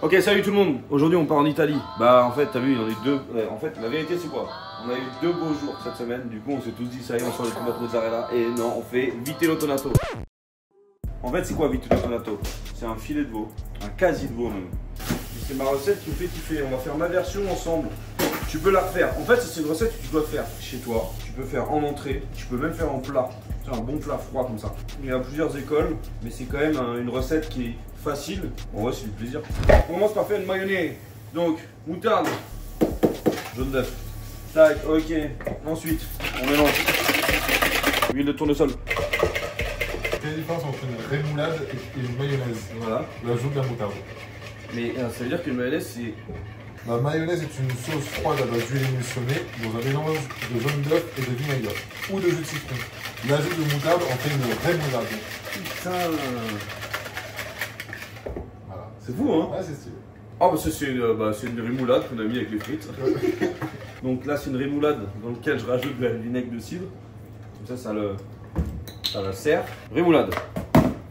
Ok, salut tout le monde. Aujourd'hui, on part en Italie. Bah, en fait, t'as vu, on a eu deux. Ouais, en fait, la vérité, c'est quoi? On a eu 2 beaux jours cette semaine. Du coup, on s'est tous dit, ça y est, on sort les tomates mozzarella. Et non, on fait vitello tonato. En fait, c'est quoi vitello tonato? C'est un filet de veau, un quasi de veau même. C'est ma recette qui me fait kiffer. On va faire ma version ensemble. Tu peux la refaire. En fait, c'est une recette que tu dois faire chez toi. Tu peux faire en entrée. Tu peux même faire en plat. C'est un bon plat froid comme ça. Il y a plusieurs écoles, mais c'est quand même une recette qui est facile. En vrai, c'est du plaisir. On commence par faire une mayonnaise. Donc, moutarde, jaune d'œuf. Tac, ok. Ensuite, on mélange. Huile de tournesol. Quelle est la différence entre une rémoulade et une mayonnaise? Voilà. L'ajout de la moutarde. Mais ça veut dire qu'une mayonnaise, c'est. La mayonnaise est une sauce froide à base d'huile émulsionnée dans un mélange de jaune d'œuf et de vinaigre ou de jus de citron. L'ajout de moutarde en fait une rémoulade. Putain. Voilà. C'est fou, hein? Ouais, c'est stylé. Ah, bah, c'est une rémoulade qu'on a mis avec les frites. Donc là, c'est une rémoulade dans laquelle je rajoute du vinaigre de cidre. Comme ça la sert. Rémoulade.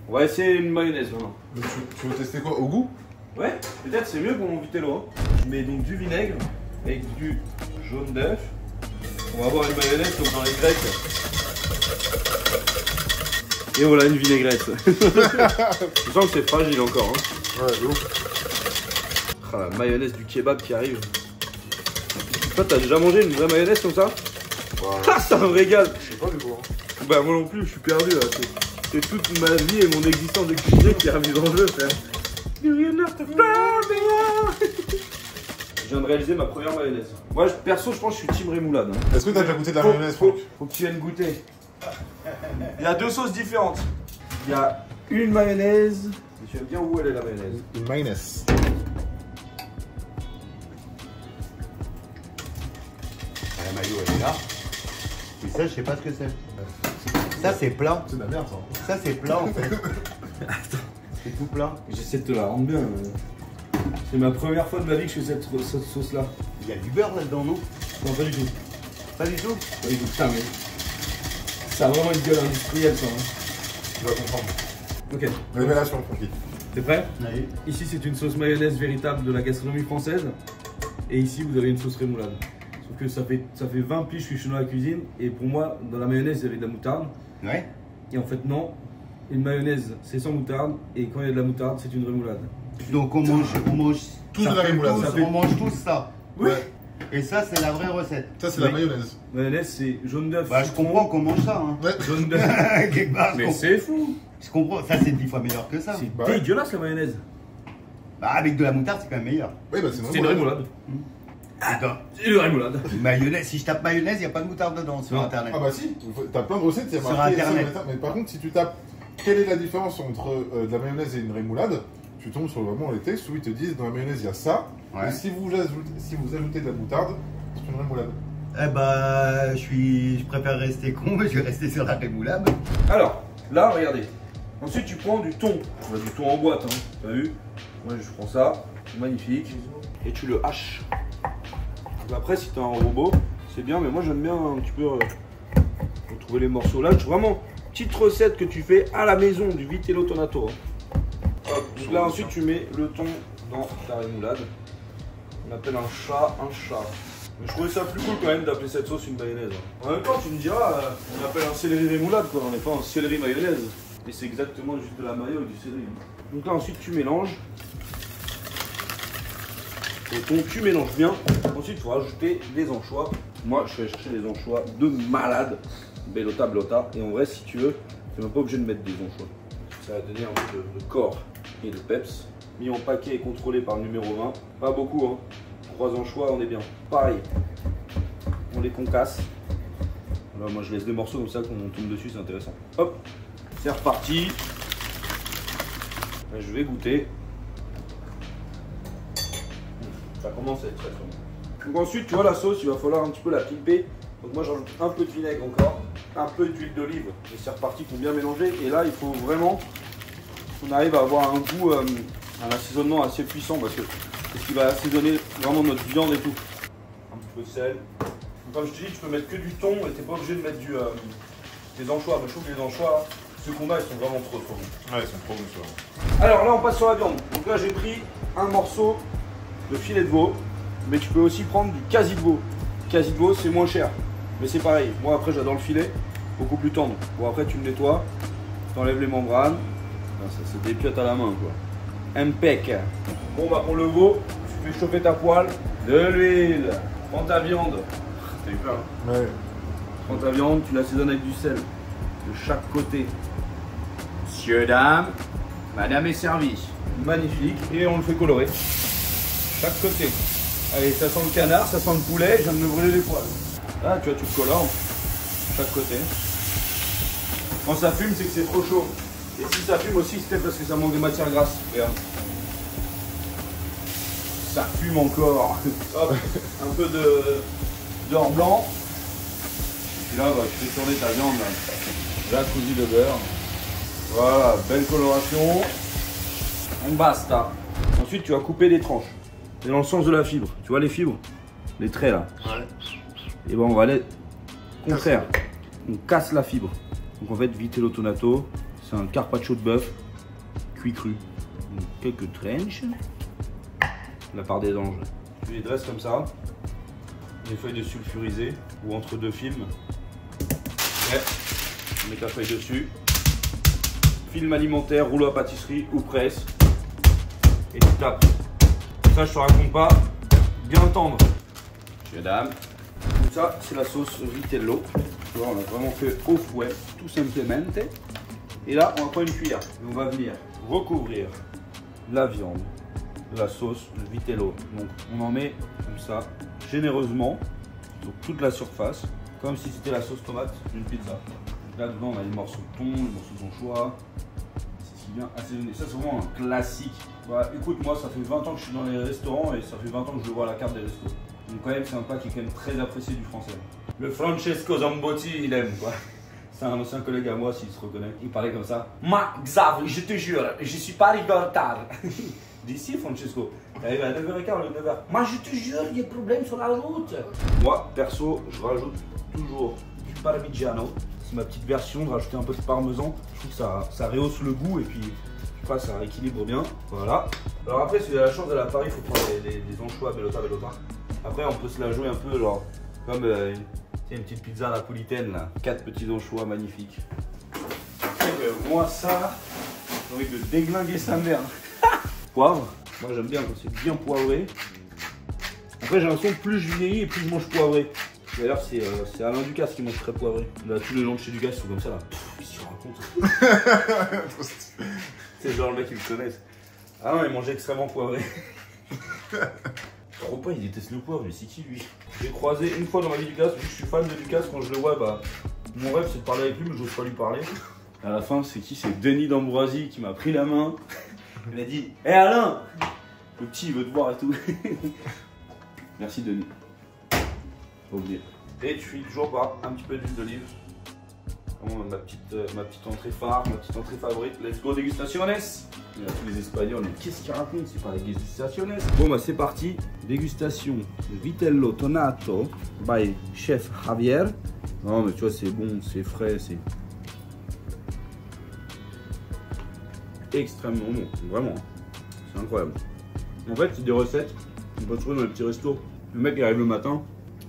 On va essayer une mayonnaise maintenant. Tu veux tester quoi? Au goût? Ouais, peut-être c'est mieux pour mon vitello. Hein. Je mets donc du vinaigre avec du jaune d'œuf. On va avoir une mayonnaise comme dans les Grecs. Et voilà une vinaigrette. Je sens que c'est fragile encore. Hein. Ouais, de ouf. Ah, la mayonnaise du kebab qui arrive. Toi, t'as déjà mangé une vraie mayonnaise comme ça? Ouais. Ah, c'est un régal. Je sais pas du coup. Hein. Bah moi non plus, je suis perdu là. C'est toute ma vie et mon existence de cuisinier qui a mis en jeu, frère. Je viens de réaliser ma première mayonnaise. Moi, perso, je pense que je suis team rémoulade. Hein. Est-ce que t'as déjà goûté de la mayonnaise, Franck? Faut que tu viennes goûter. Il y a 2 sauces différentes. Il y a une mayonnaise. Et tu vas me dire où elle est la mayonnaise. Une mayonnaise. La maillot elle est là. Et ça, je sais pas ce que c'est. Ça, c'est plat. C'est de la merde, ça. Ça, c'est plat en fait. C'est tout plat. J'essaie de te la rendre bien. C'est ma première fois de ma vie que je fais cette sauce-là. Il y a du beurre là-dedans, non? Non, pas du tout. Pas du tout. Pas du tout. Putain, mais. Ça a vraiment une gueule industrielle, ça. Hein. Tu vas comprendre. Ok. Révélation, Francky. T'es prêt? Oui. Ici, c'est une sauce mayonnaise véritable de la gastronomie française. Et ici, vous avez une sauce rémoulade. Sauf que ça fait 20 piges que je suis dans la cuisine. Et pour moi, dans la mayonnaise, il y avait de la moutarde. Ouais. Et en fait, non. Une mayonnaise, c'est sans moutarde. Et quand il y a de la moutarde, c'est une rémoulade. Donc on mange Tous ça de la fait rémoulade. tous, Ça fait- on mange tous ça. Oui. Ouais. Et ça, c'est la vraie recette. Ça, c'est la Oui. mayonnaise. Mayonnaise, c'est jaune d'œuf. Bah, je citron, comprends qu'on mange ça. Hein. Ouais. Jaune d'œuf. Quelque part, je Mais comprends. c'est fou. Je comprends. Ça, c'est 10 fois meilleur que ça. C'est Bah ouais. dégueulasse la mayonnaise. Bah, avec de la moutarde, c'est quand même meilleur. Oui, bah C'est une rémoulade. Attends. C'est une rémoulade. Mayonnaise, si je tape mayonnaise, il n'y a pas de moutarde dedans sur Non. internet. Ah bah si, t'as plein de recettes, il y a Sur marqué Internet. ça, mais par contre si tu tapes quelle est la différence entre de la mayonnaise et une rémoulade, tu tombes sur vraiment les textes où ils te disent dans la mayonnaise il y a ça, Ouais. et si vous ajoutez de la moutarde, c'est une rémoulade. Eh bah, je préfère rester con, mais je vais rester sur la rémoulade. Alors, là, regardez. Ensuite, tu prends du thon. Du thon en boîte, hein. T'as vu? Moi, je prends ça. Magnifique. Et tu le haches. Après, si t'as un robot, c'est bien, mais moi, j'aime bien un petit peu retrouver les morceaux. Là, vraiment, petite recette que tu fais à la maison du vitello tonato. Hein. Hop, donc là, ensuite, tu mets le thon dans ta rémoulade. On appelle un chat. Mais je trouvais ça plus cool quand même d'appeler cette sauce une mayonnaise. En même temps, tu me diras, on appelle un céleri rémoulade, quoi. On n'est pas un céleri mayonnaise. Et c'est exactement juste de la mayo et du céleri. Donc là, ensuite, tu mélanges. Et donc, tu mélanges bien. Ensuite, il faut rajouter des anchois. Moi, je vais chercher des anchois de malade. Bellota, blota. Et en vrai, si tu veux, tu n'es même pas obligé de mettre des anchois. Ça va donner un peu de corps et de peps. Mis en paquet et contrôlé par le numéro 20. Pas beaucoup, hein. 3 anchois, on est bien. Pareil. On les concasse. Là, moi, je laisse des morceaux comme ça, quand on tombe dessus, c'est intéressant. Hop, c'est reparti. Là, je vais goûter. Ça commence à être très bon. Donc ensuite, tu vois la sauce, il va falloir un petit peu la pimper. Donc moi, j'ajoute un peu de vinaigre encore, un peu d'huile d'olive. Et c'est reparti pour bien mélanger. Et là, il faut vraiment qu'on arrive à avoir un goût, un assaisonnement assez puissant parce que c'est ce qui va assaisonner vraiment notre viande et tout. Un petit peu de sel. Donc, comme je te dis, tu peux mettre que du thon et t'es pas obligé de mettre des anchois. Mais je trouve que les anchois, ceux qu'on a, ils sont vraiment trop bons. Ouais, ils sont trop bons sur. Alors là, on passe sur la viande. Donc là, j'ai pris un morceau de filet de veau, mais tu peux aussi prendre du quasi de veau. Quasi de veau, c'est moins cher, mais c'est pareil. Moi, après, j'adore le filet, beaucoup plus tendre. Bon, après, tu le nettoies, tu enlèves les membranes. Ça se dépiote à la main, quoi. Impec. Bon, bah, pour le veau, tu fais chauffer ta poêle, de l'huile, prends ta viande. T'as eu peur, hein? Ouais. Prends ta viande, tu l'assaisonnes avec du sel, de chaque côté. Monsieur, dame, madame est servie. Magnifique, et on le fait colorer. Chaque côté. Allez, ça sent le canard, ça sent le poulet, je viens de me brûler les poils. Là, tu vois, tu le colores, chaque côté. Quand ça fume, c'est que c'est trop chaud. Et si ça fume aussi, c'est parce que ça manque de matière grasse. Regarde. Ça fume encore. Hop, un peu d'or blanc. Et puis là, bah, tu fais tourner ta viande. Là, cousu de beurre. Voilà, belle coloration. On basta. Ensuite, tu vas couper des tranches. C'est dans le sens de la fibre. Tu vois les fibres? Les traits là. Ouais. Et bon, on va aller contraire. On casse la fibre. Donc en fait, vitello tonato, c'est un carpaccio de bœuf cuit cru. Donc, quelques tranches. La part des anges. Tu les dresses comme ça. Des feuilles de sulfurisé ou entre deux films. Ouais. On met ta feuille dessus. Film alimentaire, rouleau à pâtisserie ou presse. Et tu tapes. Ça, je te raconte pas. Bien tendre. Monsieur, dame. Tout ça, c'est la sauce vitello. Tu vois, on a vraiment fait au fouet, tout simplement. Et là, on va prendre une cuillère. Et on va venir recouvrir la viande de la sauce vitello. Donc, on en met comme ça, généreusement, sur toute la surface, comme si c'était la sauce tomate d'une pizza. Là, dedans, on a les morceaux de thon, les morceaux de anchois. C'est ce qui vient assaisonner. Ça, c'est vraiment un classique. Bah, écoute, moi, ça fait 20 ans que je suis dans les restaurants et ça fait 20 ans que je le vois à la carte des restos. Donc, quand même, c'est un plat qui est quand même très apprécié du français. Le Francesco Zambotti, il aime, quoi. C'est un ancien collègue à moi, s'il se reconnaît. Il parlait comme ça. Ma Xav, je te jure, je suis pas arrivé en retard. D'ici, Francesco. T'arrives à 9h15, le 9h. Moi, je te jure, il y a problème sur la route. Moi, perso, je rajoute toujours du parmigiano. C'est ma petite version de rajouter un peu de parmesan. Je trouve que ça rehausse le goût et puis je sais pas, ça rééquilibre bien. Voilà. Alors après, si vous avez la chance d'aller à Paris, il faut prendre des anchois bellota. Après, on peut se la jouer un peu genre comme une petite pizza napolitaine là. 4 petits anchois magnifiques. Moi, ça, j'ai envie de déglinguer sa mère. Poivre. Moi, j'aime bien quand c'est bien poivré. Après, j'ai l'impression que plus je vieillis et plus je mange poivré. D'ailleurs, c'est Alain Ducasse qui mange très poivré. Là, tous les gens de chez Ducasse sont comme ça là. Ils se racontent. C'est genre le mec, ils le connaissent. Ah non, il mangeait extrêmement poivré. Trop pas, il déteste le poivre, mais c'est qui lui? J'ai croisé une fois dans ma vie Ducasse, vu que je suis fan de Ducasse, quand je le vois, bah, mon rêve c'est de parler avec lui, mais j'ose pas lui parler. À la fin, c'est qui? C'est Denis d'Ambroisie qui m'a pris la main. Il m'a dit: hé Alain, le petit il veut te voir et tout. Merci Denis. Faut oublier. Et tu finis toujours par un petit peu d'huile d'olive. Ma petite entrée phare, ma petite entrée favorite. Let's go dégustationes. Il y a tous les Espagnols, mais qu'est-ce qu'ils racontent? C'est pas des dégustationes. Bon bah c'est parti. Dégustation de vitello tonato by chef Javier. Non mais tu vois c'est bon, c'est frais, c'est extrêmement bon, vraiment. C'est incroyable. En fait c'est des recettes qu'on peut trouver dans les petits restos. Le mec il arrive le matin,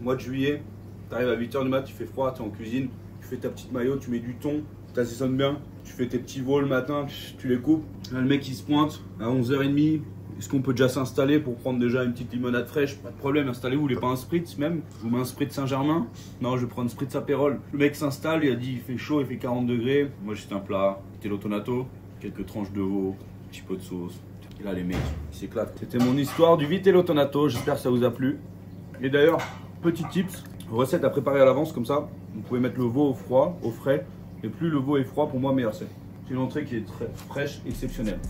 mois de juillet, t'arrives à 8h du mat, il fait froid, t'es en cuisine. Tu fais ta petite maillot, tu mets du thon, tu assaisonnes bien, tu fais tes petits vols le matin, tu les coupes. Là, le mec il se pointe à 11h30. Est-ce qu'on peut déjà s'installer pour prendre déjà une petite limonade fraîche? Pas de problème, installez-vous, il n'est pas un spritz même. Je vous mets un spritz Saint-Germain. Non, je vais prendre un spritz apérol. Le mec s'installe, il a dit il fait chaud, il fait 40 degrés. Moi j'ai un plat, vitello tonato, quelques tranches de veau, un petit peu de sauce. Et là les mecs, ils s'éclatent. C'était mon histoire du vitello tonato, j'espère que ça vous a plu. Et d'ailleurs, petit tips, recette à préparer à l'avance comme ça. Vous pouvez mettre le veau au froid, au frais. Et plus le veau est froid, pour moi, meilleur c'est. C'est une entrée qui est très fraîche, exceptionnelle.